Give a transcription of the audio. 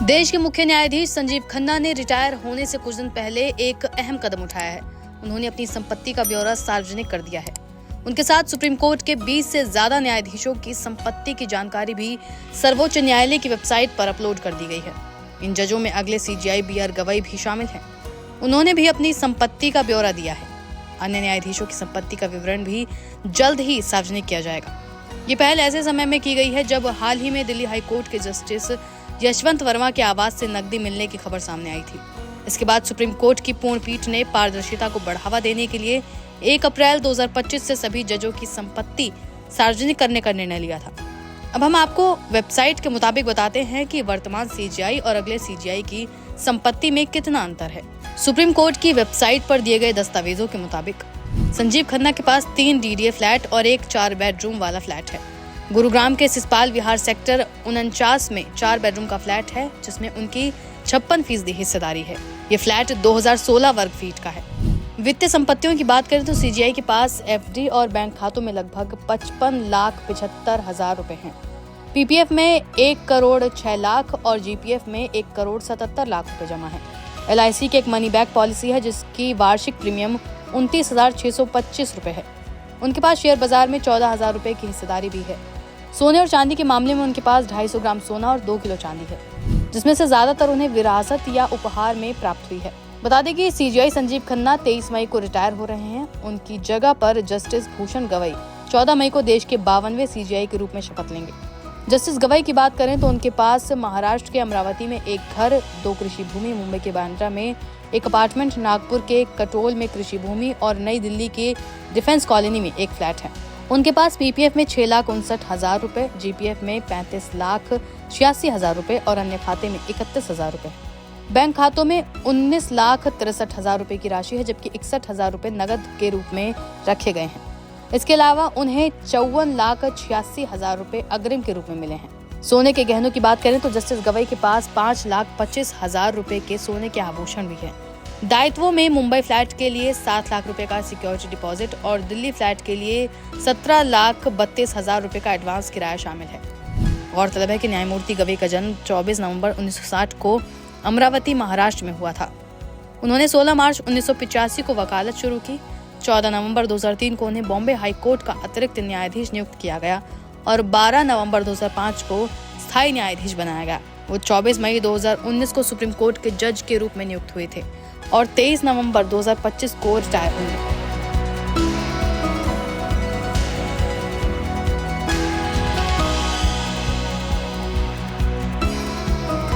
देश के मुख्य न्यायाधीश संजीव खन्ना ने रिटायर होने से कुछ दिन पहले एक अहम कदम उठाया है। उन्होंने अपनी संपत्ति का ब्यौरा सार्वजनिक कर दिया है। उनके साथ सुप्रीम कोर्ट के 20 से ज्यादा न्यायाधीशों की संपत्ति की जानकारी भी सर्वोच्च न्यायालय की वेबसाइट पर अपलोड कर दी गई है। इन जजों में अगले सीजेआई BR गवई भी शामिल हैं। उन्होंने भी अपनी संपत्ति का ब्यौरा दिया है। अन्य न्यायाधीशों की संपत्ति का विवरण भी जल्द ही सार्वजनिक किया जाएगा। ये पहल ऐसे समय में की गई है जब हाल ही में दिल्ली हाई कोर्ट के जस्टिस यशवंत वर्मा के आवास से नकदी मिलने की खबर सामने आई थी। इसके बाद सुप्रीम कोर्ट की पूर्ण पीठ ने पारदर्शिता को बढ़ावा देने के लिए 1 अप्रैल 2025 से सभी जजों की संपत्ति सार्वजनिक करने का निर्णय लिया था। अब हम आपको वेबसाइट के मुताबिक बताते हैं कि वर्तमान सीजेआई और अगले सीजेआई की संपत्ति में कितना अंतर है। सुप्रीम कोर्ट की वेबसाइट पर दिए गए दस्तावेजों के मुताबिक संजीव खन्ना के पास 3 DDA फ्लैट और एक 4 बेडरूम वाला फ्लैट है। गुरुग्राम के सिसपाल विहार सेक्टर 49 में 4 बेडरूम का फ्लैट है, जिसमें उनकी 56% हिस्सेदारी है। ये फ्लैट 2016 वर्ग फीट का है। वित्तीय संपत्तियों की बात करें तो सीजीआई के पास FD और बैंक खातों में लगभग 55,75,000 रुपए हैं। PPF में 1,06,00,000 और GPF में 1,77,00,000 रुपए जमा है। LIC की एक मनी बैक पॉलिसी है जिसकी वार्षिक प्रीमियम 29,625 रुपए है। उनके पास शेयर बाजार में 14,000 रुपए की हिस्सेदारी भी है। सोने और चांदी के मामले में उनके पास 250 ग्राम सोना और 2 किलो चांदी है, जिसमें से ज्यादातर उन्हें विरासत या उपहार में प्राप्त हुई है। बता दें कि सीजेआई संजीव खन्ना 23 मई को रिटायर हो रहे हैं। उनकी जगह पर जस्टिस भूषण गवई 14 मई को देश के 52वें सीजेआई के रूप में शपथ लेंगे। जस्टिस गवई की बात करें तो उनके पास महाराष्ट्र के अमरावती में एक घर, 2 कृषि भूमि, मुंबई के बांद्रा में एक अपार्टमेंट, नागपुर के कटोल में कृषि भूमि और नई दिल्ली के डिफेंस कॉलोनी में एक फ्लैट है। उनके पास PPF में 6,59,000 रुपए, GPF में 35,86,000 रुपए और अन्य खाते में 31,000 रुपए। बैंक खातों में 19,63,000 रुपए की राशि है, जबकि 61,000 रुपए नगद के रूप में रखे गए हैं। इसके अलावा उन्हें 54,86,000 रुपए अग्रिम के रूप में मिले हैं। सोने के गहनों की बात करें तो जस्टिस गवई के पास 5,25,000 रुपए के सोने के आभूषण भी हैं। दायित्वों में मुंबई फ्लैट के लिए 7 लाख रुपए का सिक्योरिटी डिपॉजिट और दिल्ली फ्लैट के लिए 17,32,000 रुपए का एडवांस किराया शामिल है। गौरतलब है कि न्यायमूर्ति गवई का जन्म 24 नवंबर 1960 को अमरावती, महाराष्ट्र में हुआ था। उन्होंने 16 मार्च 1985 को वकालत शुरू की। 14 नवंबर 2003 को उन्हें बॉम्बे हाई कोर्ट का अतिरिक्त न्यायाधीश नियुक्त किया गया और 12 नवंबर 2005 को स्थायी न्यायाधीश बनाया गया। वो 24 मई 2019 को सुप्रीम कोर्ट के जज के रूप में नियुक्त हुए थे और 23 नवंबर 2025 को रिटायर हुए।